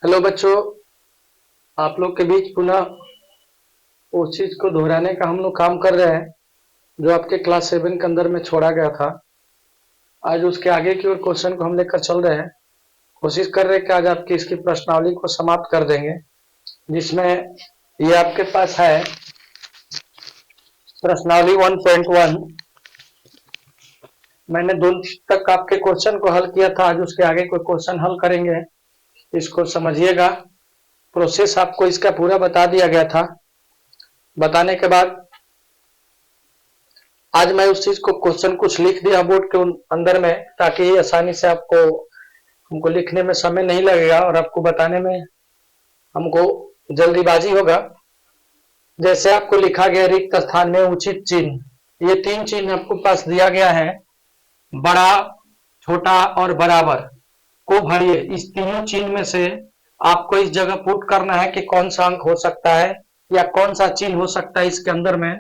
Hello बच्चों, आप लोग के बीच पुनः उस चीज को दोहराने का हम लोग काम कर रहे हैं जो आपके क्लास 7 के अंदर में छोड़ा गया था। आज उसके आगे की ओर क्वेश्चन को हम लेकर चल रहे हैं। कोशिश कर रहे हैं कि आज आपकी इसकी प्रश्नावली को समाप्त कर देंगे, जिसमें ये आपके पास है प्रश्नावली 1.1। मैंने 2 तक आपके क्वेश्चन को हल किया था, आज उसके आगे कोई क्वेश्चन हल करेंगे। इसको समझिएगा, प्रोसेस आपको इसका पूरा बता दिया गया था। बताने के बाद आज मैं उस चीज को क्वेश्चन कुछ लिख दिया बोर्ड के अंदर में, ताकि आसानी से आपको हमको लिखने में समय नहीं लगेगा और आपको बताने में हमको जल्दीबाजी होगा। जैसे आपको लिखा गया रिक्त स्थान में उचित चिन्ह, ये 3 चिन्ह आपको पास दिया गया है, बड़ा, छोटा और बराबर को भरिए। इस तीनों चिन्ह में से आपको इस जगह पुट करना है कि कौन सा अंक हो सकता है या कौन सा चिन्ह हो सकता है। इसके अंदर में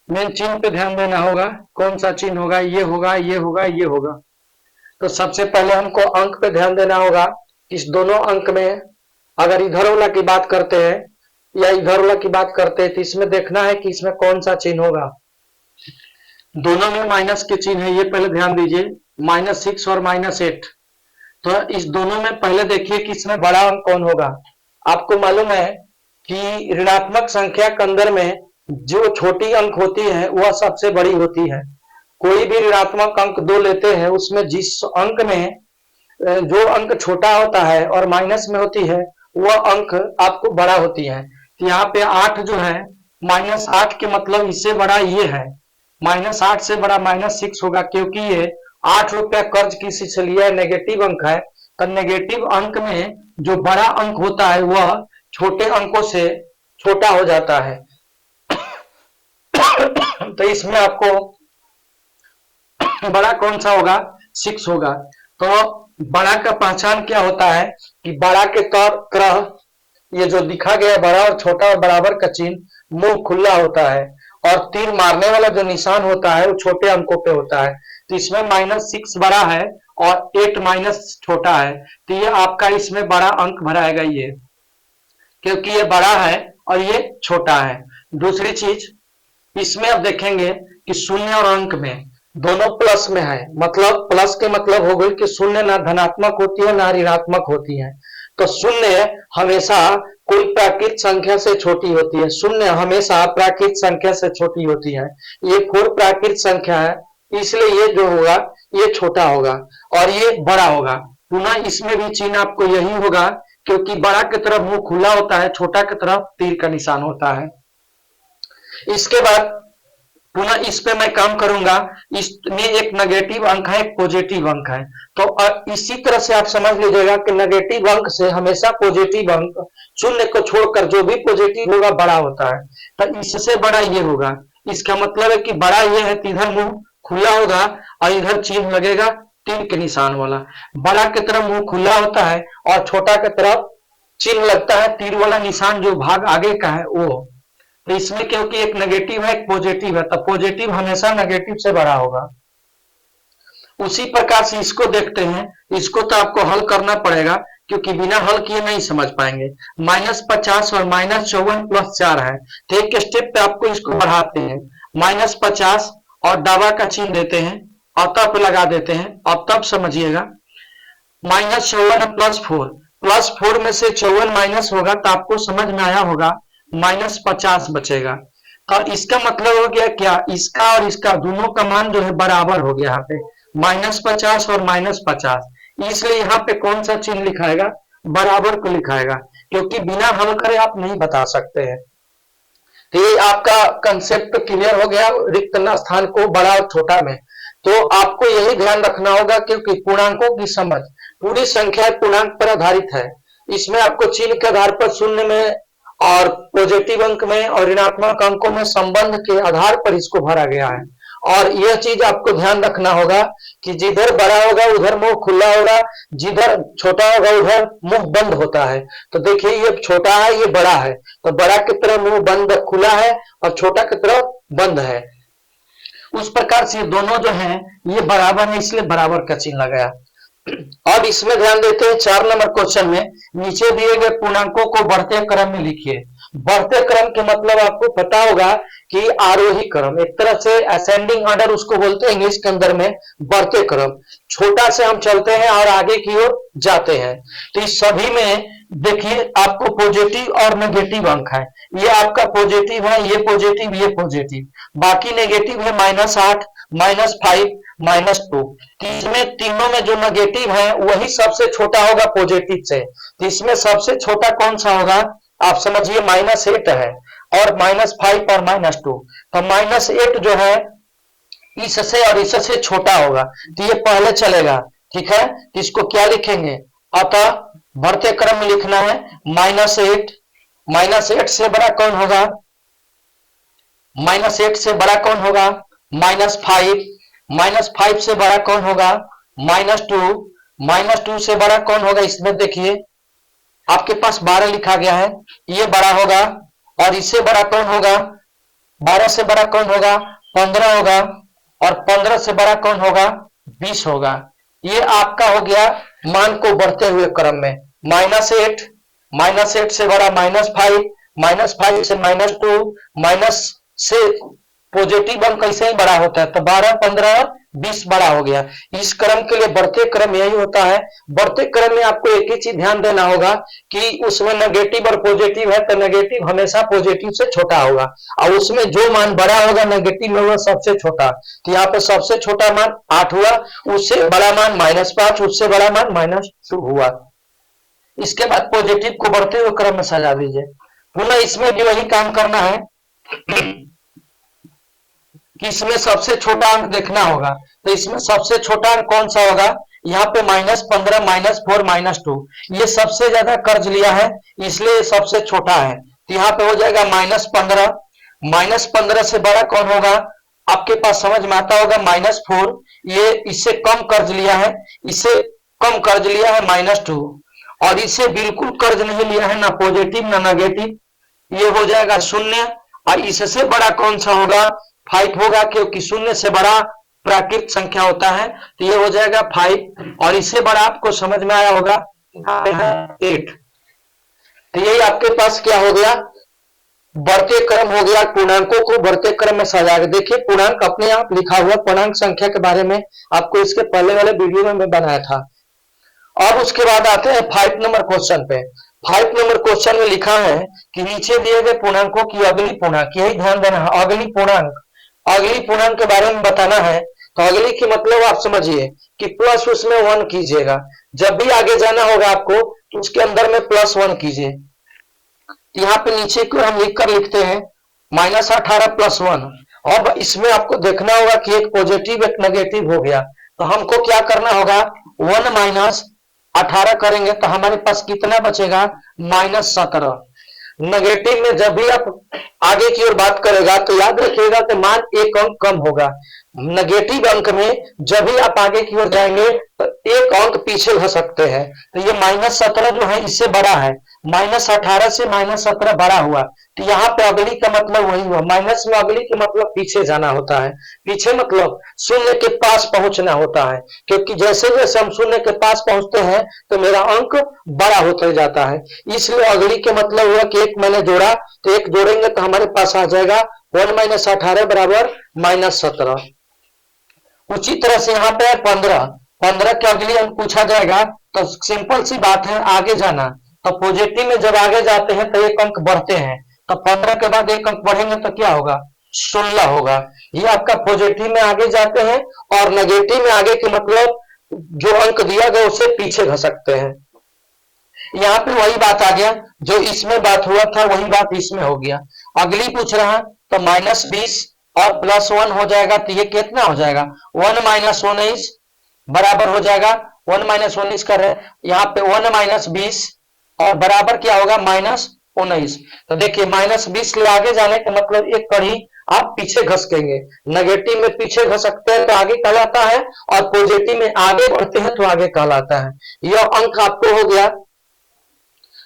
मेन चिन्ह पे ध्यान देना होगा, कौन सा चिन्ह होगा, ये होगा, ये होगा, ये होगा। तो सबसे पहले हमको अंक पे ध्यान देना होगा। इस दोनों अंक में अगर इधर वाला की बात करते हैं या इधर वाला की बात करते हैं तो इसमें देखना है कि इसमें कौन सा चिन्ह होगा। दोनों में माइनस के चिन्ह है, ये पहले ध्यान दीजिए, -6 और -8। तो इस दोनों में पहले देखिए कि इसमें बड़ा अंक कौन होगा। आपको मालूम है कि ऋणात्मक संख्या के अंदर में जो छोटी अंक होती है वह सबसे बड़ी होती है। कोई भी ऋणात्मक अंक 2 लेते हैं, उसमें जिस अंक में जो अंक छोटा होता है और माइनस में होती है वह अंक आपको बड़ा होती है। तो यहाँ पे 8 जो है, -8 के मतलब इससे बड़ा ये है, -8 से बड़ा -6 होगा, क्योंकि ये 8 रुपया कर्ज किसी से लिया है, नेगेटिव अंक है। तो नेगेटिव अंक में जो बड़ा अंक होता है वह छोटे अंकों से छोटा हो जाता है। तो इसमें आपको बड़ा कौन सा होगा, 6 होगा। तो बड़ा का पहचान क्या होता है कि बड़ा के तरह ये जो दिखा गया है बड़ा और छोटा और बराबर का चिन्ह मुंह खुला होता है, और तीर मारने वाला जो निशान होता है वो छोटे अंकों पे होता है। तो इसमें -6 बड़ा है और 8 माइनस छोटा है, तो ये आपका इसमें बड़ा अंक भराएगा ये, क्योंकि ये बड़ा है और ये छोटा है। दूसरी चीज इसमें अब देखेंगे कि शून्य और अंक में दोनों प्लस में है, मतलब प्लस के मतलब हो गई कि शून्य ना धनात्मक होती है ना ऋणात्मक होती है। तो शून्य हमेशा कोई प्राकृत संख्या से छोटी होती है, शून्य हमेशा प्राकृत संख्या से छोटी होती है। ये 4 प्राकृत संख्या है, इसलिए ये जो होगा ये छोटा होगा और ये बड़ा होगा। पुनः इसमें भी चिन्ह आपको यही होगा, क्योंकि बड़ा की तरफ मुंह खुला होता है, छोटा की तरफ तीर का निशान होता है। इसके बाद पुनः इस पे मैं काम करूंगा। इसमें एक नेगेटिव अंक है, एक पॉजिटिव अंक है। तो इसी तरह से आप समझ लीजिएगा कि नेगेटिव अंक से हमेशा पॉजिटिव अंक, शून्य को छोड़कर जो भी पॉजिटिव होगा बड़ा होता है। तो इससे बड़ा ये होगा, इसका मतलब है कि बड़ा ये है तो इधर मुंह खुला होगा और इधर चिन्ह लगेगा तीर के निशान वाला। बड़ा की तरफ मुंह खुला होता है और छोटा की तरफ चिन्ह लगता है तीर वाला निशान, जो भाग आगे का है वो। तो इसमें क्योंकि एक नेगेटिव है एक पॉजिटिव है, तो पॉजिटिव हमेशा नेगेटिव से बड़ा होगा। उसी प्रकार से इसको देखते हैं, इसको तो आपको हल करना पड़ेगा, क्योंकि बिना हल किए नहीं समझ पाएंगे। -50 और -54 + 4 है, तो एक स्टेप पे आपको इसको बढ़ाते हैं, -50 और दावा का चिन्ह देते हैं और तब लगा देते हैं। और तब समझिएगा -54 + 4 में से 54 माइनस होगा तो आपको समझ में आया होगा, -50 बचेगा। तो इसका मतलब हो गया क्या, इसका और इसका दोनों का मान जो है बराबर हो गया यहाँ पे, -50 और -50। इसलिए यहाँ पे कौन सा चिन्ह लिखाएगा, बराबर को लिखाएगा, क्योंकि बिना हल करे आप नहीं बता सकते हैं। तो ये आपका कंसेप्ट क्लियर हो गया रिक्त स्थान को बड़ा और छोटा में। तो आपको यही ध्यान रखना होगा, क्योंकि पूर्णांकों की समझ पूरी संख्या पूर्णांक पर आधारित है। इसमें आपको चिन्ह के आधार पर शून्य में और पॉजिटिव अंक में और ऋणात्मक अंकों में संबंध के आधार पर इसको भरा गया है। और यह चीज आपको ध्यान रखना होगा कि जिधर बड़ा होगा उधर मुंह खुला होगा, जिधर छोटा होगा उधर मुंह बंद होता है। तो देखिए ये छोटा है ये बड़ा है, तो बड़ा की तरफ मुंह बंद खुला है और छोटा की तरफ बंद है। उस प्रकार से दोनों जो हैं ये बराबर है, इसलिए बराबर का चिन्ह लगाया। अब इसमें ध्यान देते हैं 4 नंबर क्वेश्चन में, नीचे दिए गए पूर्णांकों को बढ़ते क्रम में लिखिए। बढ़ते क्रम के मतलब आपको पता होगा कि आरोही क्रम, एक तरह से असेंडिंग ऑर्डर उसको बोलते हैं इंग्लिश के अंदर में, बढ़ते क्रम। छोटा से हम चलते हैं और आगे की ओर जाते हैं। तो इस सभी में देखिए आपको पॉजिटिव और नेगेटिव अंक है। ये आपका पॉजिटिव है, ये पॉजिटिव, ये पॉजिटिव, बाकी नेगेटिव है -8, -5, -2। इसमें तीनों में जो नेगेटिव है वही सबसे छोटा होगा पॉजिटिव से। तो इसमें सबसे छोटा कौन सा होगा, आप समझिए -8 है और -5 और -2। तो -8 जो है इससे और इससे छोटा होगा, तो ये पहले चलेगा। ठीक है, तो इसको क्या लिखेंगे, अतः बढ़ते क्रम में लिखना है -8। -8 से बड़ा कौन होगा, -8 से बड़ा कौन होगा, -5। -5 से बड़ा कौन होगा, -2। -2 से बड़ा कौन होगा, इसमें देखिए आपके पास 12 लिखा गया है, ये बड़ा होगा। और इससे बड़ा कौन होगा, 12 से बड़ा कौन होगा, 15 होगा। और 15 से बड़ा कौन होगा, 20 होगा। ये आपका हो गया मान को बढ़ते हुए क्रम में -8, -8 से बड़ा -5, -5 से -2, माइनस से पॉजिटिव अंक कैसे ही बड़ा होता है, तो 12, 15 और 20 बड़ा हो गया। इस क्रम के लिए बढ़ते क्रम यही होता है। बढ़ते क्रम में आपको एक ही चीज ध्यान देना होगा कि उसमें नेगेटिव और पॉजिटिव है, तो नेगेटिव हमेशा पॉजिटिव से छोटा होगा, और उसमें जो मान बड़ा होगा नेगेटिव में वो सबसे छोटा। तो यहाँ पे सबसे छोटा मान 8 हुआ, उससे बड़ा मान -5, उससे बड़ा मान -2 हुआ। इसके बाद पॉजिटिव को बढ़ते हुए क्रम में सजा दीजिए। पुनः इसमें भी वही काम करना है कि इसमें सबसे छोटा अंक देखना होगा। तो इसमें सबसे छोटा अंक कौन सा होगा, यहाँ पे -15, -4, -2, ये सबसे ज्यादा कर्ज लिया है इसलिए सबसे छोटा है। तो यहाँ पे हो जाएगा -15। -15 से बड़ा कौन होगा, आपके पास समझ में आता होगा -4, ये इससे कम कर्ज लिया है, इससे कम कर्ज लिया है -2, और इससे बिल्कुल कर्ज नहीं लिया है, ना पॉजिटिव ना नेगेटिव, ये हो जाएगा 0। और इससे बड़ा कौन सा होगा, 5 होगा, क्योंकि 0 से बड़ा प्राकृत संख्या होता है, तो ये हो जाएगा 5। और इससे बड़ा आपको समझ में आया होगा 8। तो यही आपके पास क्या हो गया, बढ़ते क्रम हो गया। पूर्णांकों को बढ़ते क्रम में सजा के देखिए, पूर्णांक अपने आप लिखा हुआ, पूर्णांक संख्या के बारे में आपको इसके पहले वाले वीडियो में मैं बनाया था। अब उसके बाद आते हैं 5 नंबर क्वेश्चन पे। 5 नंबर क्वेश्चन में लिखा है कि नीचे दिए गए पूर्णांकों की अगली पूर्णांक, यही ध्यान देना है, अगली पूर्णांक, अगली पूर्णांक के बारे में बताना है। तो अगली की मतलब आप समझिए कि प्लस उसमें 1 कीजिएगा, जब भी आगे जाना होगा आपको तो उसके अंदर में +1 कीजिए। यहाँ पे नीचे को हम लिखकर लिखते हैं -18 + 1। अब इसमें आपको देखना होगा कि एक पॉजिटिव एक नेगेटिव हो गया, तो हमको क्या करना होगा, 1 - 18 करेंगे तो हमारे पास कितना बचेगा, -17। नेगेटिव में जब भी आप आगे की ओर बात करेगा तो याद रखिएगा कि मान एक अंक कम होगा। नेगेटिव अंक में जब भी आप आगे की ओर जाएंगे तो एक अंक पीछे हो सकते हैं। तो ये -17 जो है इससे बड़ा है, -18 से -17 बड़ा हुआ, तो यहाँ पे अगली का मतलब वही हुआ। माइनस में अगली का मतलब पीछे जाना होता है, पीछे मतलब 0 के पास पहुंचना होता है, क्योंकि जैसे जैसे हम 0 के पास पहुंचते हैं तो मेरा अंक बड़ा होता जाता है। इसलिए अगली के मतलब हुआ कि एक मैंने जोड़ा, तो एक जोड़ेंगे तो हमारे पास आ जाएगा 1 - 18 बराबर -17। उसी तरह से यहाँ पे 15 के अगली अंक पूछा जाएगा, तो सिंपल सी बात है आगे जाना। तो पॉजिटिव में जब आगे जाते हैं तो एक अंक बढ़ते हैं, तो 15 के बाद एक अंक बढ़ेंगे तो क्या होगा, 16 होगा। ये आपका पॉजिटिव में आगे जाते हैं, और नेगेटिव में आगे के मतलब जो अंक दिया गया उससे पीछे घसकते हैं। यहाँ पे वही बात आ गया, जो इसमें बात हुआ था वही बात इसमें हो गया। अगली पूछ रहा है तो -20 और +1 हो जाएगा, तो ये कितना हो जाएगा, 1 - 19 बराबर हो जाएगा 1 - 19 कर रहे हैं, यहाँ पे 1 - 20 और बराबर क्या होगा, -19। तो देखिए -20 ले आगे जाने का मतलब एक कड़ी आप पीछे घसकेंगे। नेगेटिव में पीछे घसकते हैं तो आगे कहलाता है, और पॉजिटिव में आगे बढ़ते हैं तो आगे कहलाता है। यह अंक आपको हो गया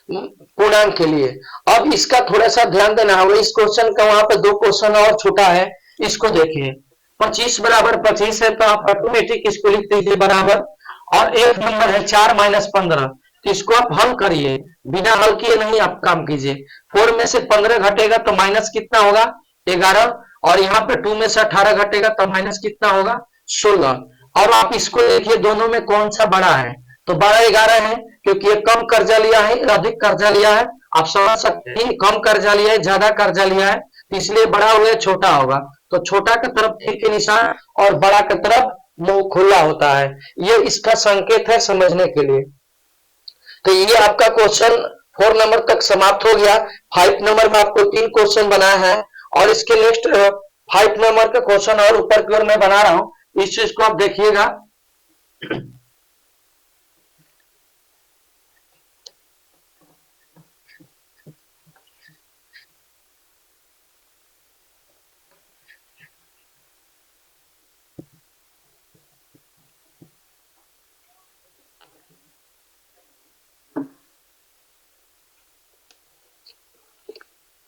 पूर्णांक के लिए। अब इसका थोड़ा सा ध्यान देना होगा, इस क्वेश्चन का वहां पे 2 क्वेश्चन और छूटा है, इसको देखिए। 25 बराबर 25 है तो आप ऑटोमेटिक इसको लिख दीजिए बराबर, और एक नंबर है 4 - 15, तो इसको आप हल करिए, बिना हल किए नहीं आप काम कीजिए। 4 में से 15 घटेगा तो माइनस कितना होगा, 11, और यहाँ पे 2 में से 18 घटेगा तो माइनस कितना होगा, 16। और आप इसको देखिए दोनों में कौन सा बड़ा है, तो बड़ा 11 है, क्योंकि ये कम कर्जा लिया है, अधिक कर्जा लिया है। आप समझ सकते हैं, कम कर्जा लिया है, ज्यादा कर्जा लिया है, इसलिए बड़ा हो गया, छोटा होगा। तो छोटा की तरफ ठीक के निशान और बड़ा की तरफ मुंह खुला होता है, ये इसका संकेत है समझने के लिए। तो ये आपका क्वेश्चन 4 नंबर तक समाप्त हो गया। 5 नंबर में आपको 3 क्वेश्चन बनाया है, और इसके नेक्स्ट 5 नंबर का क्वेश्चन और ऊपर की ओर मैं बना रहा हूं, इस चीज को आप देखिएगा।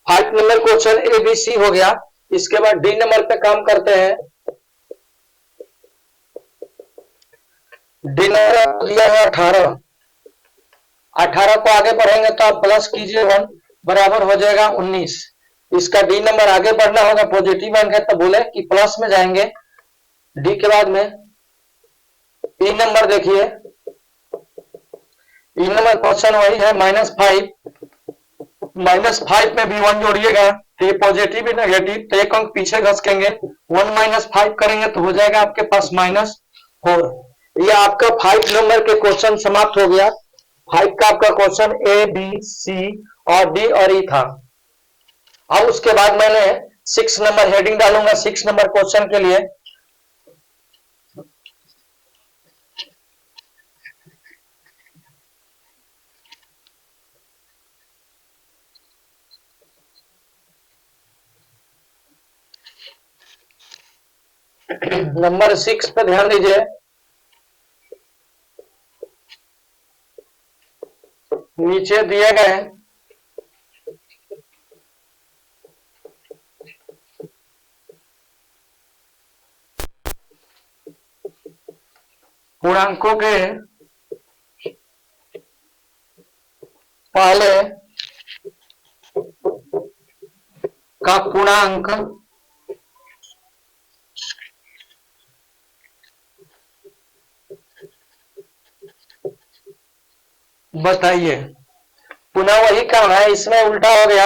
5 नंबर क्वेश्चन ABC हो गया। इसके बाद D नंबर पे काम करते हैं। डी नंबर दिया है 18। 18 को आगे बढ़ेंगे तो आप प्लस कीजिए 1, बराबर हो जाएगा 19। इसका डी नंबर आगे बढ़ना होगा, पॉजिटिव अंक है तो बोले कि प्लस में जाएंगे। डी के बाद में ई नंबर देखिए, ई नंबर क्वेश्चन वही है -5। -5 में भी 1 जोड़िएगा तो ये पॉजिटिव ही नेगेटिव, तो एक अंक पीछे घसकेंगे, 1 - 5 करेंगे तो हो जाएगा आपके पास -4। ये आपका 5 नंबर के क्वेश्चन समाप्त हो गया। 5 का आपका क्वेश्चन A, B, C और D और E था। अब उसके बाद मैंने 6 नंबर हेडिंग डालूंगा 6 नंबर क्वेश्चन के लिए। नंबर 6 पे ध्यान दीजिए। नीचे दिए गए पूर्णांकों के पहले का पूर्णांक बताइए। पुनः वही काम है, इसमें उल्टा हो गया,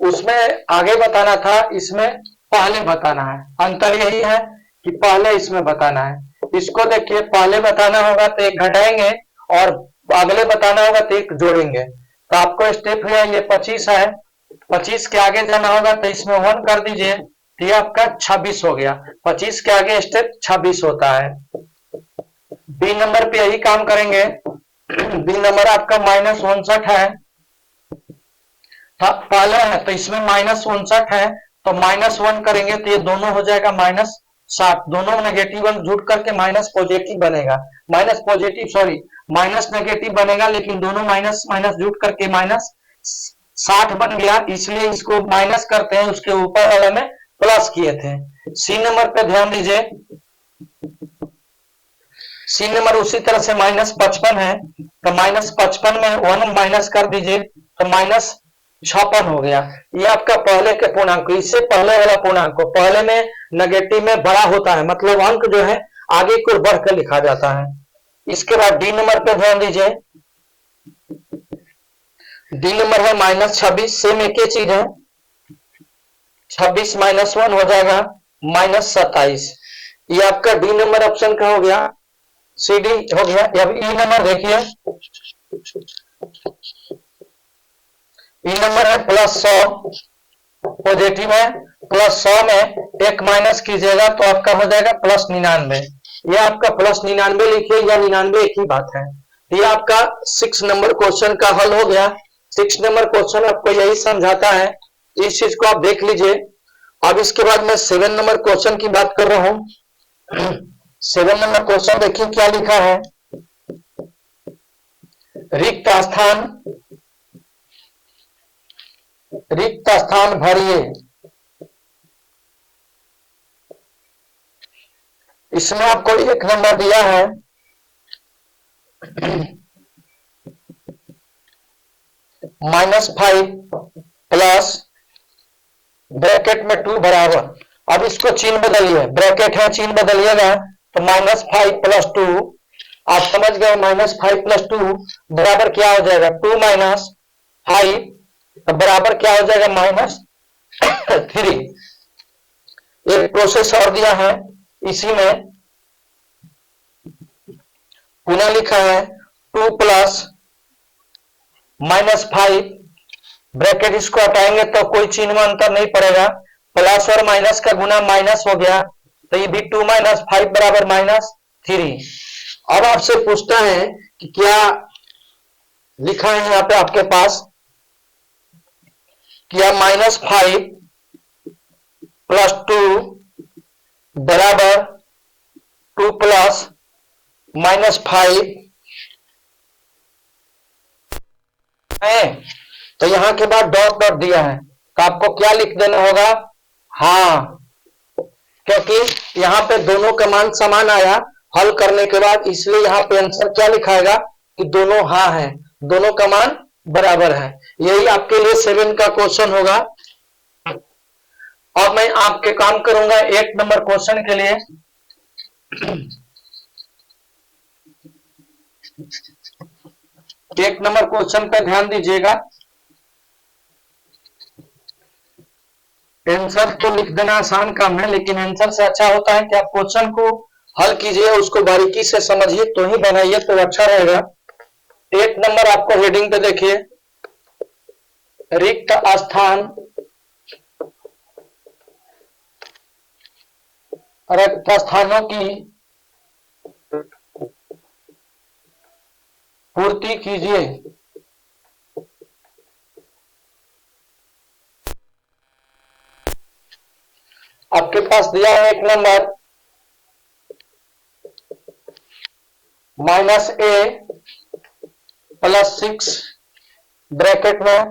उसमें आगे बताना था, इसमें पहले बताना है। अंतर यही है कि पहले इसमें बताना है। इसको देखिए, पहले बताना होगा तो एक घटाएंगे, और अगले बताना होगा तो एक जोड़ेंगे। तो आपको स्टेप है ये 25 है, 25 के आगे जाना होगा तो इसमें 1 कर दीजिए, तो ये आपका 26 हो गया। 25 के आगे स्टेप 26 होता है। बी नंबर पे यही काम करेंगे। बी नंबर आपका -59 है, पहला है तो इसमें -59 है, तो -1 करेंगे तो ये दोनों हो जाएगा -60। दोनों नेगेटिव अंक जुड़ करके माइनस पॉजिटिव बनेगा, minus positive sorry minus negative बनेगा, लेकिन दोनों माइनस माइनस जुड़ करके -60 बन गया, इसलिए इसको माइनस करते हैं, उसके ऊपर वाले में प्लस किए थे। सी नंबर पे ध्यान दीजिए। सी नंबर उसी तरह से -55 है, तो -55 में 1 माइनस कर दीजिए तो -56 हो गया। ये आपका पहले के पूर्णांक, इससे पहले वाला पूर्णांक, पहले में नेगेटिव में बड़ा होता है, मतलब अंक जो है आगे की ओर बढ़कर लिखा जाता है। इसके बाद डी नंबर पे ध्यान दीजिए। डी नंबर है -26, सेम एक ही चीज है, 26 - 1 हो जाएगा -27। ये आपका डी नंबर ऑप्शन का हो गया। सी डी हो गया। अब ई नंबर देखिए, ई नंबर है +100, पॉजिटिव है, +100 में 1 माइनस कीजिएगा तो आपका हो जाएगा +99। ये आपका +99 लिखिए, या 99 एक ही बात है। ये आपका 6 नंबर क्वेश्चन का हल हो गया। 6 नंबर क्वेश्चन आपको यही समझाता है, इस चीज को आप देख लीजिए। अब इसके बाद मैं 7 नंबर क्वेश्चन की बात कर रहा हूं। 7 नंबर क्वेश्चन देखिए क्या लिखा है। रिक्त स्थान भरिए। इसमें आपको 1 नंबर दिया है, -5 प्लस ब्रैकेट में 2 बराबर, अब इसको चिन्ह बदलिए, ब्रैकेट है चिन्ह बदलिएगा तो -5 प्लस 2, आप समझ गए, -5 प्लस 2 बराबर क्या हो जाएगा, 2 माइनस 5 बराबर क्या हो जाएगा, -3। एक प्रोसेस और दिया है, इसी में पुनः लिखा है 2 प्लस -5, ब्रैकेट इसको हटाएंगे तो कोई चिन्ह में अंतर नहीं पड़ेगा, प्लस और माइनस का गुना माइनस हो गया, तो ये भी 2 माइनस 5 बराबर -3। अब आपसे पूछता है कि क्या लिखा है यहाँ पे आपके पास, क्या -5 प्लस 2 बराबर 2 प्लस -5 है, तो यहां के बाद डॉट डॉट दिया है, तो आपको क्या लिख देना होगा, हाँ, क्योंकि यहाँ पे दोनों का मान समान आया हल करने के बाद, इसलिए यहाँ पे आंसर क्या लिखाएगा कि दोनों हाँ है, दोनों का मान बराबर है। यही आपके लिए 7 का क्वेश्चन होगा। अब मैं आपके काम करूंगा 8 नंबर क्वेश्चन के लिए। 1 नंबर क्वेश्चन पे ध्यान दीजिएगा, आंसर तो लिख देना आसान काम है, लेकिन आंसर से अच्छा होता है कि आप क्वेश्चन को हल कीजिए, उसको बारीकी से समझिए तो ही बनाइए तो अच्छा रहेगा। 1 नंबर आपको हेडिंग पे देखिए, रिक्त स्थान रिक्त स्थानों की पूर्ति कीजिए। आपके पास दिया है 1 नंबर, -a प्लस 6 ब्रैकेट में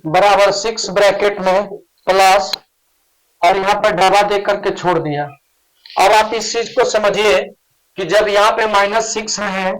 बराबर 6 ब्रैकेट में प्लस, और यहां पर ढाबा दे करके छोड़ दिया। अब आप इस चीज को समझिए कि जब यहाँ पे -6 है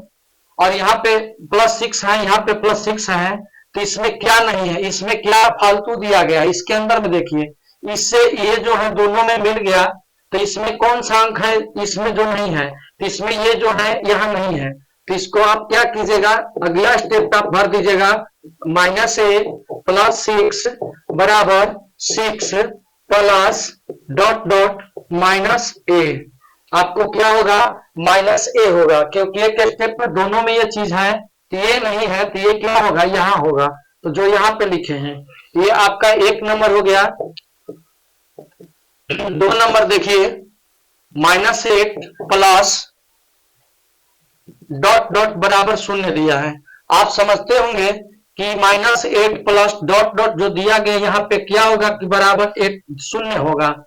और यहाँ पे +6 है, यहाँ पे +6 है, तो इसमें क्या नहीं है, इसमें क्या फालतू दिया गया, इसके अंदर में देखिए, इससे ये जो है दोनों में मिल गया, तो इसमें कौन सा अंक है, इसमें जो नहीं है, तो इसमें ये जो है यहाँ नहीं है, तो इसको आप क्या कीजिएगा, अगला स्टेप आप भर दीजिएगा, -a प्लस 6 बराबर 6 प्लस डॉट डॉट -a, आपको क्या होगा, -a होगा, क्योंकि एक स्टेप में दोनों में ये चीज है, तो ये नहीं है, तो ये क्या होगा, यहां होगा, तो जो यहाँ पे लिखे हैं ये आपका 1 नंबर हो गया। 2 नंबर देखिए, -8 प्लस डॉट डॉट बराबर 0 दिया है, आप समझते होंगे कि -8 प्लस डॉट डॉट जो दिया गया यहाँ पे क्या होगा कि बराबर 1 0 होगा,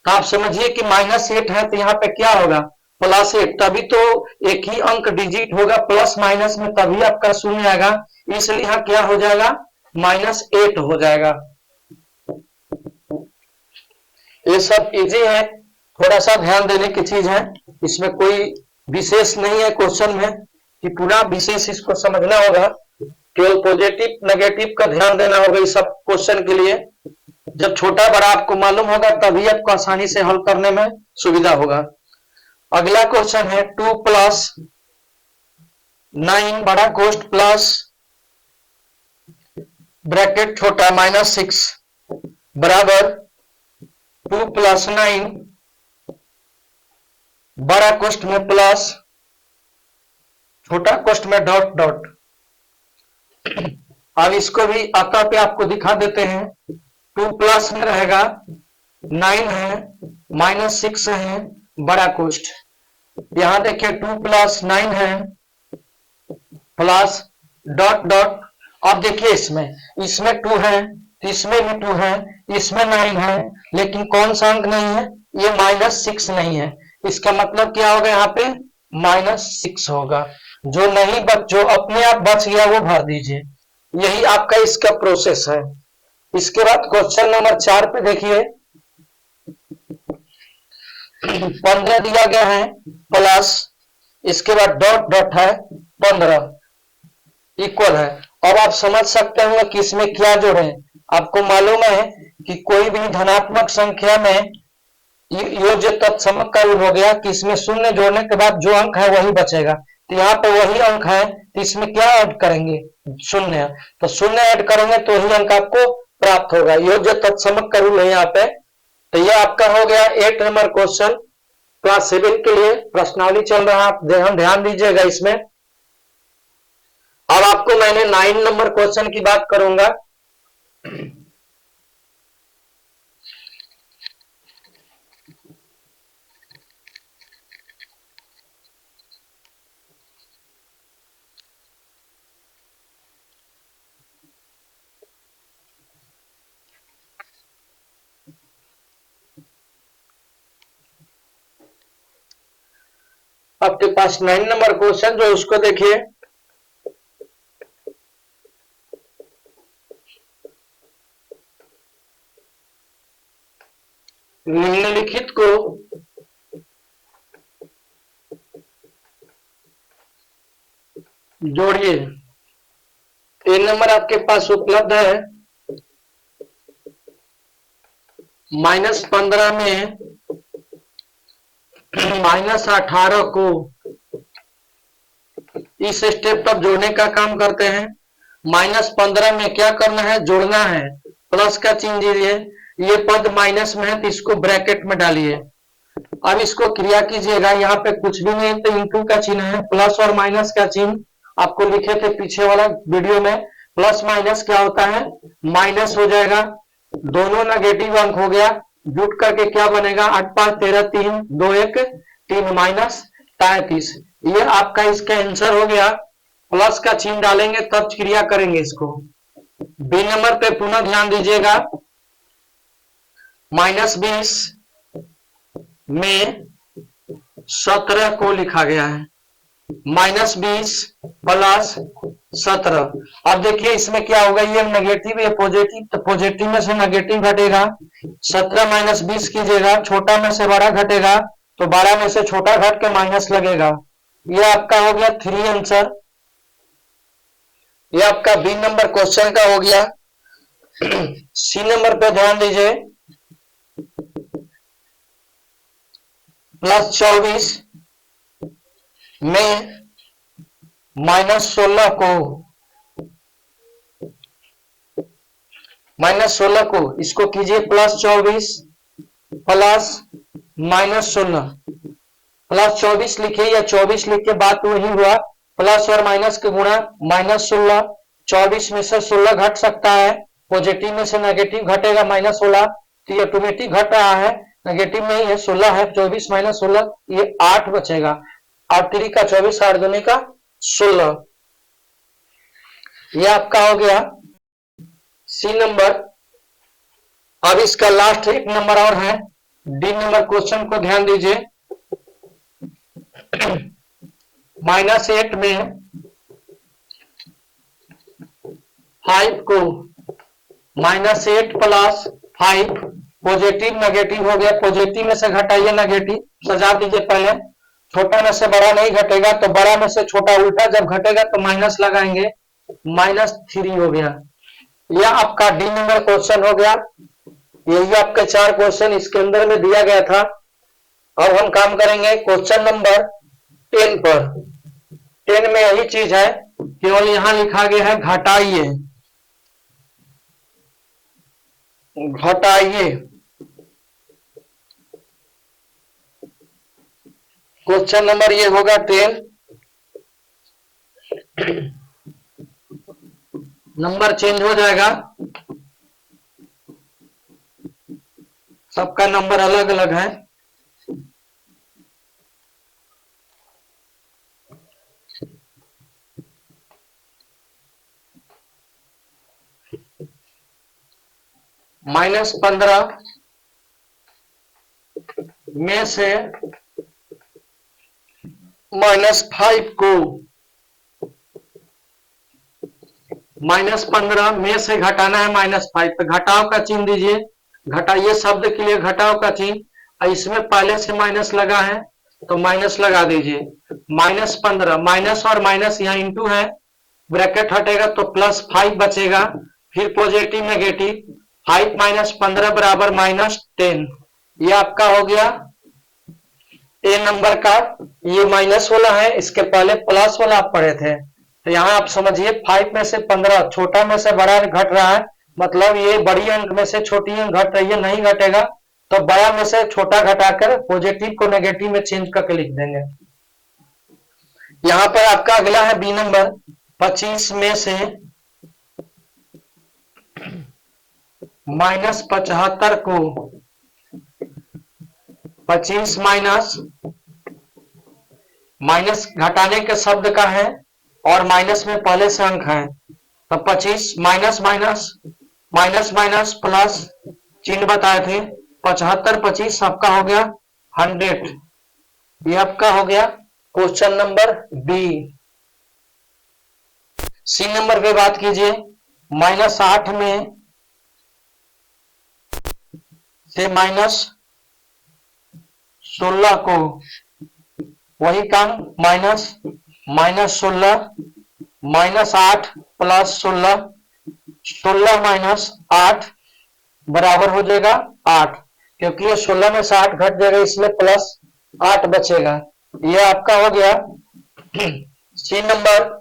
तो आप समझिए कि -8 है तो यहाँ पे क्या होगा, +8, तभी तो एक ही अंक डिजिट होगा प्लस माइनस में, तभी आपका 0 आएगा, इसलिए यहाँ क्या हो जाएगा, -8 हो जाएगा। ये सब इजी है, थोड़ा सा ध्यान देने की चीज है, इसमें कोई विशेष नहीं है क्वेश्चन में कि पूरा विशेष इसको समझना होगा, केवल पॉजिटिव नेगेटिव का ध्यान देना होगा इस सब क्वेश्चन के लिए। जब छोटा बड़ा आपको मालूम होगा तभी आपको आसानी से हल करने में सुविधा होगा। अगला क्वेश्चन है 2 प्लस 9 बड़ा कोष्ठ प्लस ब्रैकेट छोटा -6 बराबर 2 प्लस 9 बड़ा कोष्ठ में प्लस छोटा कोष्ठ में डॉट डॉट। अब इसको भी आता पे आपको दिखा देते हैं, 2 प्लस में रहेगा 9 है, -6 है बड़ा कोष्ठ, यहां देखिए 2 प्लस 9 है प्लस डॉट डॉट, अब देखिए इसमें 2 है, इसमें भी 2 है, इसमें 9 है, लेकिन कौन सा अंक नहीं है, ये -6 नहीं है, इसका मतलब क्या होगा, यहाँ पे -6 होगा, जो नहीं जो अपने आप बच गया वो भर दीजिए, यही आपका इसका प्रोसेस है। इसके बाद क्वेश्चन नंबर 4 पे देखिए, 15 दिया गया है प्लस, इसके बाद डॉट डॉट है 15 इक्वल है। अब आप समझ सकते होंगे कि इसमें क्या जोड़े। आपको मालूम है कि कोई भी धनात्मक संख्या में योज्य तत्समक का रूल हो गया कि इसमें शून्य जोड़ने के बाद जो अंक है वही बचेगा। तो यहाँ पे वही अंक है, तो इसमें क्या ऐड करेंगे, शून्य। तो शून्य ऐड करेंगे तो वही अंक आपको प्राप्त होगा। योज्य तत्समक का रूल है यहाँ पे। तो ये आपका हो गया 8 नंबर क्वेश्चन। क्लास 7 के लिए प्रश्नावली चल रहा है, आप ध्यान दीजिएगा इसमें। अब आपको मैंने 9 नंबर क्वेश्चन की बात करूंगा। आपके पास 9 नंबर क्वेश्चन जो उसको देखिए। निम्नलिखित को जोड़िए। 3 नंबर आपके पास उपलब्ध है। -15 में -18 को इस स्टेप पर जोड़ने का काम करते हैं। -15 में क्या करना है, जोड़ना है। प्लस का चिन्ह दीजिए, ये पद माइनस में है तो इसको ब्रैकेट में डालिए। अब इसको क्रिया कीजिएगा, यहाँ पे कुछ भी नहीं तो इंटू का चिन्ह है, प्लस और माइनस का चिन्ह आपको लिखे थे पीछे वाला वीडियो में। प्लस माइनस क्या होता है, माइनस हो जाएगा, दोनों नेगेटिव अंक हो गया, जुट करके क्या बनेगा, 8 5 13 3 2 1 3 माइनस 33। ये आपका इसका आंसर हो गया। प्लस का चिन्ह डालेंगे तब क्रिया करेंगे इसको। बी नंबर पे पुनः ध्यान दीजिएगा। -20 में 17 को लिखा गया है। -20 प्लस 17। अब देखिए इसमें क्या होगा, ये नेगेटिव ये पॉजिटिव, तो पॉजिटिव में से नेगेटिव घटेगा। 17 माइनस 20 कीजिएगा, छोटा में से बड़ा घटेगा तो 12 में से छोटा घट के माइनस लगेगा। ये आपका हो गया 3 आंसर। ये आपका बी नंबर क्वेश्चन का हो गया। सी नंबर पे ध्यान दीजिए। +24 में -16 को इसको कीजिए +24 प्लस -16। +24 लिखिए या 24 लिख के बात वही हुआ। प्लस और माइनस के गुणा, -16। 24 में से 16 घट सकता है, पॉजिटिव में से नेगेटिव घटेगा -16, तो ये ऑटोमेटिक घट रहा है, नेगेटिव नहीं है, 16 है। 24 माइनस 16 ये 8 बचेगा। 8 3 का 24, 8 दूनी का 16। ये आपका हो गया सी नंबर। अब इसका लास्ट एक नंबर और है, डी नंबर क्वेश्चन को ध्यान दीजिए। -8 में 5 को -8 प्लस 5, पॉजिटिव नेगेटिव हो गया, पॉजिटिव में से घटाइए नेगेटिव, सजा दीजिए पहले। छोटा में से बड़ा नहीं घटेगा तो बड़ा में से छोटा, उल्टा जब घटेगा तो माइनस लगाएंगे, -3 हो गया। यह आपका डी नंबर क्वेश्चन हो गया। यही आपके 4 क्वेश्चन इसके अंदर में दिया गया था। अब हम काम करेंगे क्वेश्चन नंबर 10 पर। 10 में यही चीज है, केवल यहां लिखा गया है घटाइए। क्वेश्चन नंबर ये होगा 10। नंबर चेंज हो जाएगा, सबका नंबर अलग अलग है। -15 में से -5 को, -15 में से घटाना है -5, तो घटाव का चिन्ह दीजिए। घटाइए शब्द के लिए घटाव का चिन्ह, इसमें पहले से माइनस लगा है तो माइनस लगा दीजिए, -15, माइनस और माइनस यहाँ इंटू है, ब्रैकेट हटेगा तो +5 बचेगा, फिर पॉजिटिव नेगेटिव, 5 माइनस 15 बराबर -10। ये आपका हो गया ए नंबर का, ये माइनस वाला है, इसके पहले प्लस वाला आप पढ़े थे। तो यहाँ आप समझिए 5 में से 15, छोटा में से बड़ा घट रहा है, मतलब ये बड़ी अंक में से छोटी अंक घट रही है, नहीं घटेगा तो बड़ा में से छोटा घटाकर पॉजिटिव को नेगेटिव में चेंज करके लिख देंगे। यहाँ पर आपका अगला है बी नंबर, 25 में से -75 को 25 माइनस घटाने के शब्द का है और माइनस में पहले से अंक है, तो 25 minus minus minus minus plus चिन्ह बताए थे, 75 25 आपका हो गया 100। ये आपका हो गया question number B. C number पे बात कीजिए, -8 में से -16 को, वही काम -16 -8 + 16, 16 - 8 बराबर हो जाएगा 8, क्योंकि ये 16 में से 8 घट जाएगा इसलिए +8 बचेगा। ये आपका हो गया सी नंबर।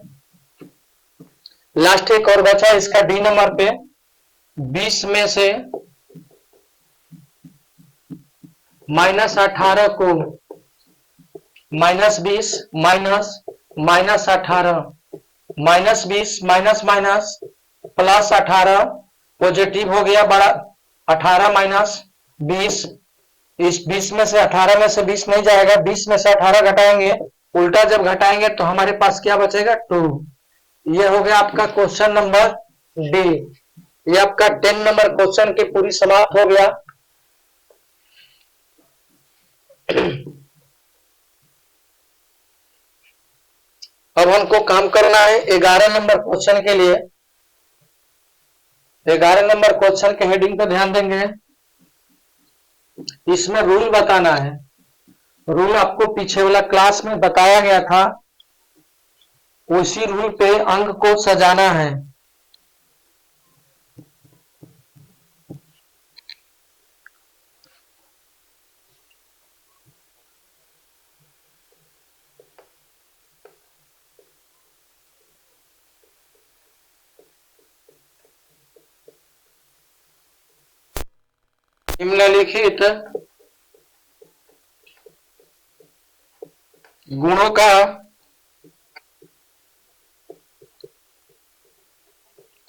लास्ट एक और बचा इसका डी नंबर पे, 20 में से -18 को -20 -18 -20 माइनस माइनस +18 पॉजिटिव हो गया बड़ा, 18 - 20, इस 20 में से 18 में से 20 नहीं जाएगा, 20 में से 18 घटाएंगे, उल्टा जब घटाएंगे तो हमारे पास क्या बचेगा 2। ये हो गया आपका क्वेश्चन नंबर डी। ये आपका 10 नंबर क्वेश्चन की पूरी समाप्त हो गया। अब हमको काम करना है 11 नंबर क्वेश्चन के लिए। 11 नंबर क्वेश्चन के हेडिंग पे ध्यान देंगे, इसमें रूल बताना है। रूल आपको पीछे वाला क्लास में बताया गया था, उसी रूल पे अंक को सजाना है। निम्नलिखित गुणों का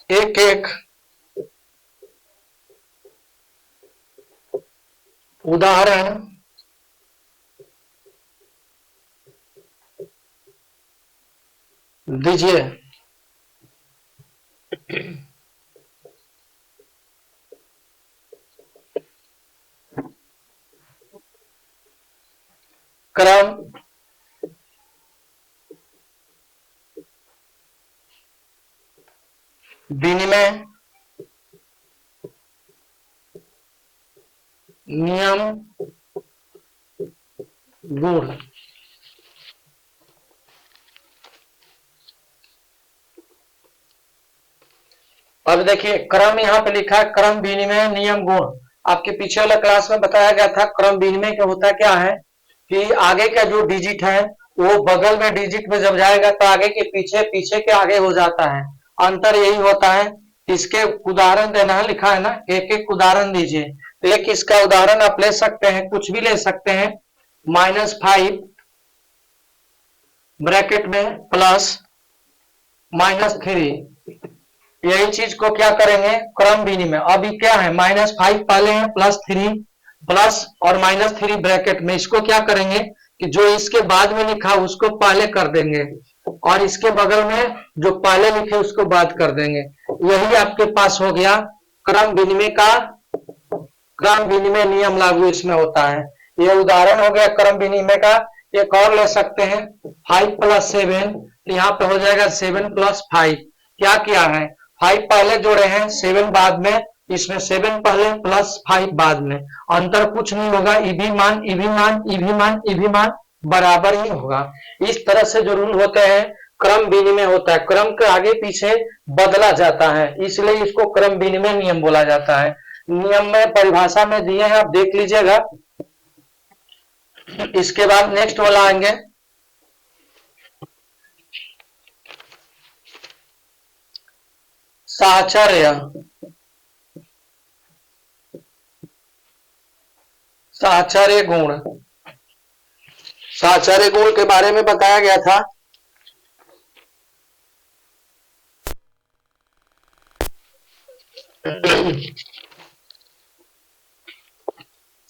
एक एक उदाहरण दीजिए। क्रम विनिमय नियम गुण। अब देखिए क्रम यहाँ पे लिखा है, क्रम विनिमय नियम गुण। आपके पीछे वाला क्लास में बताया गया था क्रम विनिमय का होता क्या है कि आगे का जो डिजिट है वो बगल में डिजिट में जब जाएगा तो आगे के पीछे, पीछे के आगे हो जाता है। अंतर यही होता है। इसके उदाहरण देना है, लिखा है ना, एक एक उदाहरण दीजिए। तो एक इसका उदाहरण आप ले सकते हैं, कुछ भी ले सकते हैं, -5 ब्रैकेट में प्लस -3। यही चीज को क्या करेंगे, क्रम विनिमय। अभी क्या है, -5 पहले है, +3 प्लस और -3 ब्रैकेट में, इसको क्या करेंगे कि जो इसके बाद में लिखा उसको पहले कर देंगे और इसके बगल में जो पहले लिखे उसको बाद कर देंगे। यही आपके पास हो गया क्रम विनिमय का, क्रम विनिमय नियम लागू इसमें होता है। ये उदाहरण हो गया क्रम विनिमय का। एक और ले सकते हैं, 5 + 7, यहाँ पे हो जाएगा 7 + 5। क्या किया है, 5 पहले जोड़े हैं, 7 बाद में, इसमें 7 पहले +5 बाद में। अंतर कुछ नहीं होगा, इभी मान इभी मान इभी मान इभी मान बराबर ही होगा। इस तरह से जो रूल होते हैं क्रम विनिमय होता है, क्रम के आगे पीछे बदला जाता है, इसलिए इसको क्रम विनिमय नियम बोला जाता है। नियम में परिभाषा में दिए हैं, आप देख लीजिएगा। इसके बाद नेक्स्ट वाला आएंगे, साहचर्य। साहचर्य गुण, साहचर्य गुण के बारे में बताया गया था।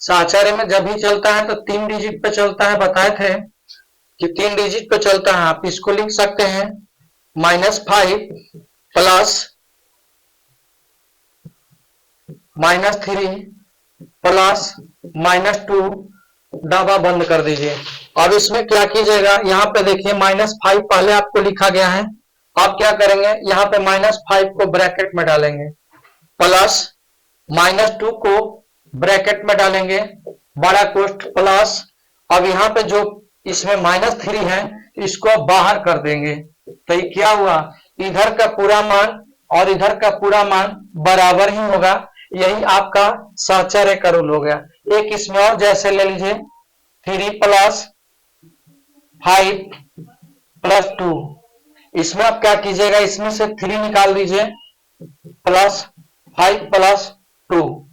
साहचर्य में जब भी चलता है तो 3 डिजिट पे चलता है, बताए थे कि 3 डिजिट पे चलता है। आप इसको लिख सकते हैं -5 प्लस -3 प्लस -2, डब्बा बंद कर दीजिए। अब इसमें क्या कीजिएगा, यहाँ पे देखिए -5 पहले आपको लिखा गया है। आप क्या करेंगे, यहाँ पे -5 को ब्रैकेट में डालेंगे, प्लस -2 को ब्रैकेट में डालेंगे, बड़ा कोष्ठ, प्लस अब यहाँ पे जो इसमें -3 है इसको बाहर कर देंगे। तो ये क्या हुआ, इधर का पूरा मान और इधर का पूरा मान बराबर ही होगा। यही आपका साहचर्य का रूल हो गया। एक इसमें और जैसे ले लीजिए 3 प्लस 5 प्लस 2, इसमें आप क्या कीजिएगा, इसमें से 3 निकाल दीजिए, प्लस 5 प्लस 2,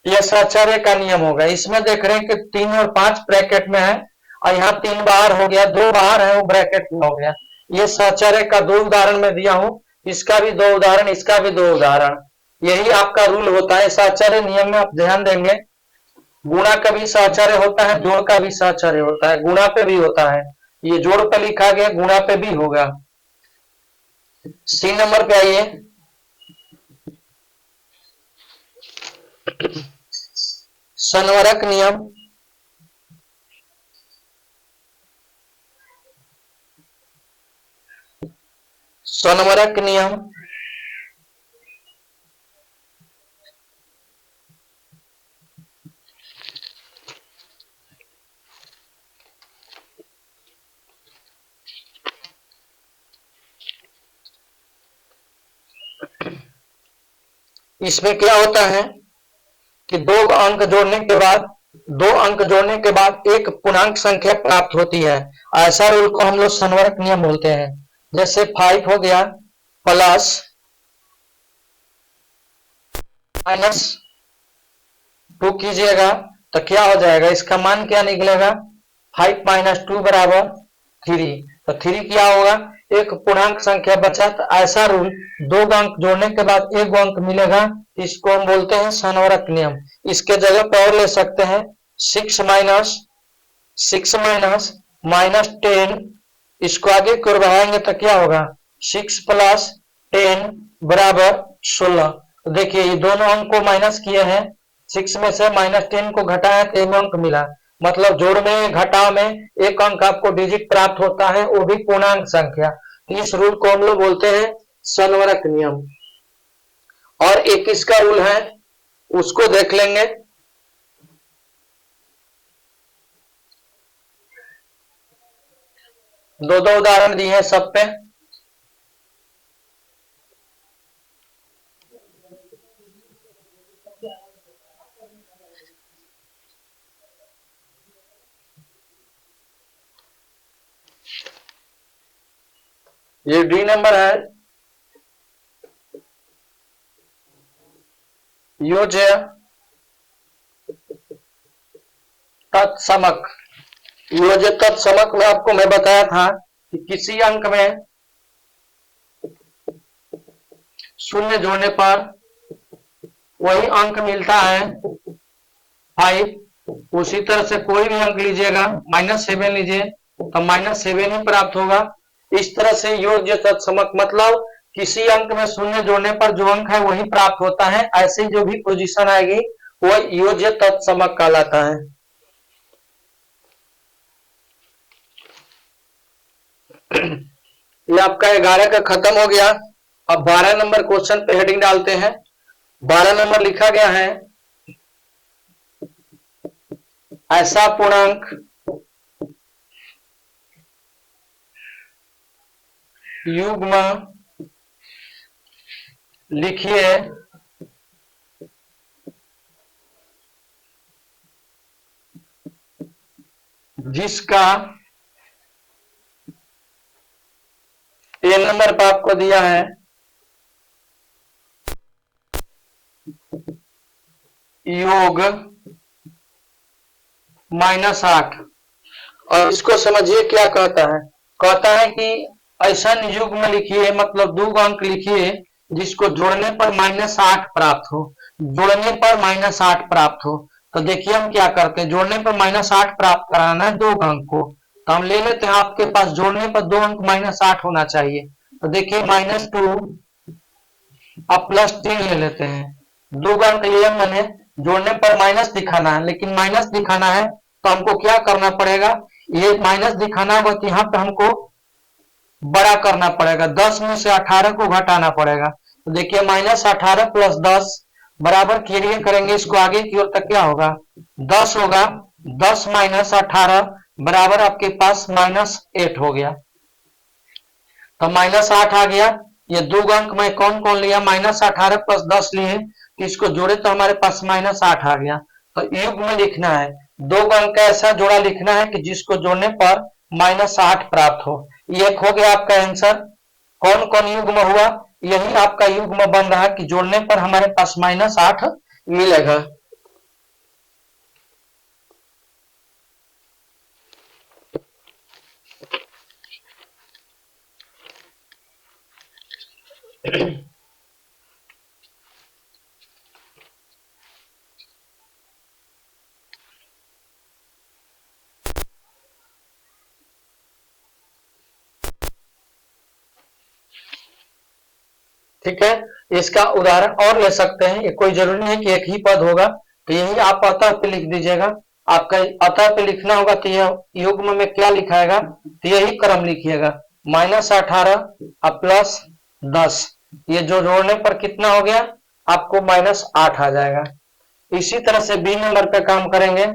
यह साहचर्य का नियम होगा। इसमें देख रहे हैं कि 3 और 5 ब्रैकेट में है और यहाँ 3 बाहर हो गया, 2 बाहर है वो ब्रैकेट में हो गया। ये साहचर्य का 2 उदाहरण मैं दिया हूं, इसका भी 2 उदाहरण, इसका भी 2 उदाहरण। यही आपका रूल होता है साहचर्य नियम में। आप ध्यान देंगे, गुणा का भी साहचर्य होता है, जोड़ का भी साहचर्य होता है, गुणा पे भी होता है। ये जोड़ पे लिखा गया, गुणा पे भी होगा। सी नंबर पे आइए, संवरक नियम। संवरक नियम इसमें क्या होता है कि 2 अंक जोड़ने के बाद, 2 अंक जोड़ने के बाद एक पूर्णांक संख्या प्राप्त होती है। ऐसा रूल को हम लोग संवरक नियम बोलते हैं। जैसे 5 हो गया प्लस -2 कीजिएगा तो क्या हो जाएगा, इसका मान क्या निकलेगा, 5 - 2 बराबर 3। तो 3 क्या होगा, एक पूर्णांक संख्या बचा। तो ऐसा रूल 2 अंक जोड़ने के बाद 1 अंक मिलेगा, इसको हम बोलते हैं संवरक नियम। इसके जगह पर और ले सकते हैं 6 माइनस 10, इसको आगे की ओर बढ़ाएंगे तो क्या होगा, 6 प्लस 10 बराबर 16। देखिए ये दोनों अंक को माइनस किए हैं, 6 में से -10 को घटाया तो 1 अंक मिला। मतलब जोड़ में घटाव में 1 अंक आपको डिजिट प्राप्त होता है, वो भी पूर्णांक संख्या। इस रूल को हम लोग बोलते हैं संवरक नियम। और एक इसका रूल है, उसको देख लेंगे। दो उदाहरण दिए हैं सब पे। ये डी नंबर है, योज्य तत्समक। योज्य तत्समक में आपको मैं बताया था कि किसी अंक में शून्य जोड़ने पर वही अंक मिलता है 5। उसी तरह से कोई भी अंक लीजिएगा, -7 लीजिए तो -7 ही प्राप्त होगा। इस तरह से योज्य तत्समक मतलब किसी अंक में शून्य जोड़ने पर जो अंक है वही प्राप्त होता है। ऐसी जो भी पोजीशन आएगी वह योज्य तत्समक कहलाता है। ये आपका 11 का खत्म हो गया। अब 12 नंबर क्वेश्चन पे हेडिंग डालते हैं। 12 नंबर लिखा गया है, ऐसा पूर्णांक युग्म लिखिए जिसका ये नंबर पर आपको दिया है योग -8। और इसको समझिए क्या कहता है कि ऐसा युग्म लिखिए, मतलब 2 अंक लिखिए जिसको जोड़ने पर -8 प्राप्त हो। जोड़ने पर -8 प्राप्त हो तो देखिए हम क्या करते हैं, जोड़ने पर -8 प्राप्त कराना है 2 अंक को, तो हम ले लेते हैं आपके पास जोड़ने पर 2 अंक -8 होना चाहिए। तो देखिए -2 अब +3 ले लेते हैं। 2 अंक लिए मैंने, जोड़ने पर माइनस दिखाना है, लेकिन माइनस दिखाना है तो हमको क्या करना पड़ेगा, ये माइनस दिखाना होगा तो यहाँ पे हमको बड़ा करना पड़ेगा, 10 में से 18 को घटाना पड़ेगा। तो देखिए -18 + 10 बराबर कैरियर करेंगे इसको आगे की ओर, तक क्या होगा 10 होगा। 10 - 18 बराबर आपके पास -8 हो गया, तो -8 आ गया। ये 2 अंक में कौन कौन लिया, -18 + 10 लिए, इसको जोड़े तो हमारे पास -8 आ गया। तो युग्म में लिखना है 2 अंक का ऐसा जोड़ा लिखना है कि जिसको जोड़ने पर -8 प्राप्त हो। ये हो गया आपका आंसर। कौन कौन युग्म हुआ, यही आपका युग्म बन रहा है कि जोड़ने पर हमारे पास -8 मिलेगा। ठीक है, इसका उदाहरण और ले सकते हैं, ये कोई जरूरी नहीं कि एक ही पद होगा, तो यही आप अतः पे लिख दीजिएगा। आपका अतः पे लिखना होगा तो यह युग्म में क्या लिखाएगा, तो यही क्रम लिखिएगा, -18 और +10, ये जो जोड़ने पर कितना हो गया आपको -8 आ जाएगा। इसी तरह से बी नंबर पे काम करेंगे।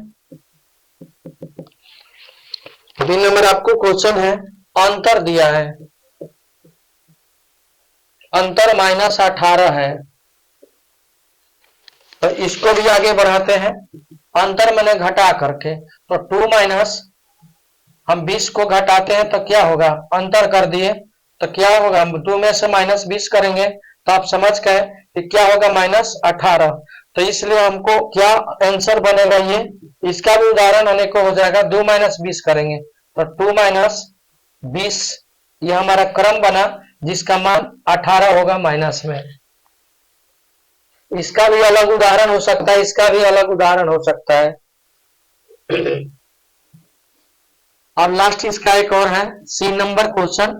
बी नंबर आपको क्वेश्चन है, अंतर दिया है, अंतर -18 है, तो इसको भी आगे बढ़ाते हैं। अंतर मैंने घटा करके, तो 2 माइनस हम 20 को घटाते हैं तो क्या होगा, अंतर कर दिए तो क्या होगा, 2 में से -20 करेंगे तो आप समझ गए कि क्या होगा -18। तो इसलिए हमको क्या आंसर बनेगा, ये इसका भी उदाहरण अनेकों हो जाएगा। 2 - 20 करेंगे तो 2 - 20, ये हमारा क्रम बना जिसका मान 18 होगा माइनस में। इसका भी अलग उदाहरण हो सकता है, इसका भी अलग उदाहरण हो सकता है। और लास्ट इसका एक और है, C number question.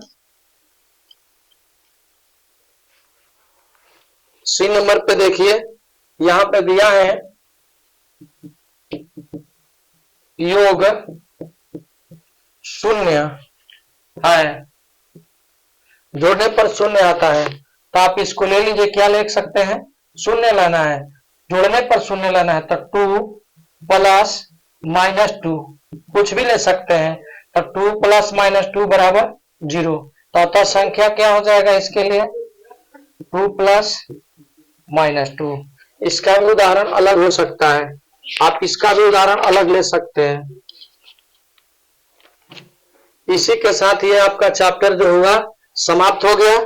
C number पे देखिए, यहां पे दिया है योग 0 है, जोड़ने पर 0 आता है, तो आप इसको ले लीजिए, क्या लिख सकते हैं, 0 लाना है, जोड़ने पर 0 लाना है, तो 2 + -2 कुछ भी ले सकते हैं, तो 2 + -2 बराबर 0। तो अतः संख्या क्या हो जाएगा इसके लिए, 2 + -2। इसका भी उदाहरण अलग हो सकता है, आप इसका भी उदाहरण अलग ले सकते हैं। इसी के साथ ये आपका चैप्टर जो हुआ समाप्त हो गया,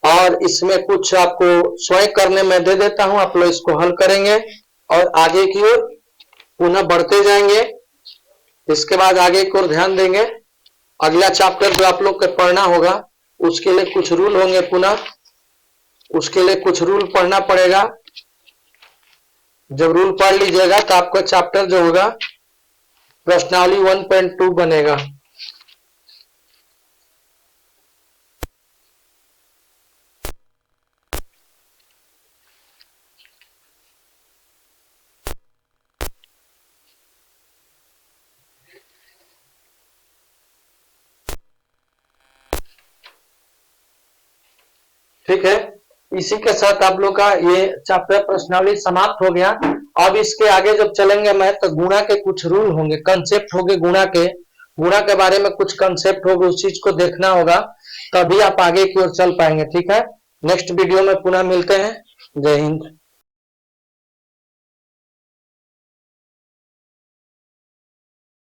और इसमें कुछ आपको स्वयं करने में दे देता हूं, आप लोग इसको हल करेंगे और आगे की ओर पुनः बढ़ते जाएंगे। इसके बाद आगे की ओर ध्यान देंगे। अगला चैप्टर जो आप लोग को पढ़ना होगा उसके लिए कुछ रूल होंगे, पुनः उसके लिए कुछ रूल पढ़ना पड़ेगा। जब रूल पढ़ लीजिएगा तो आपका चैप्टर जो होगा प्रश्नावली 1.2 बनेगा। ठीक है, इसी के साथ आप लोग का ये चैप्टर प्रश्नावली समाप्त हो गया। अब इसके आगे जब चलेंगे मैं, तो गुणा के कुछ रूल होंगे, कंसेप्ट होंगे गुणा के, गुणा के बारे में कुछ कंसेप्ट होगा, उस चीज को देखना होगा, तभी आप आगे की ओर चल पाएंगे। ठीक है, नेक्स्ट वीडियो में पुनः मिलते हैं। जय हिंद।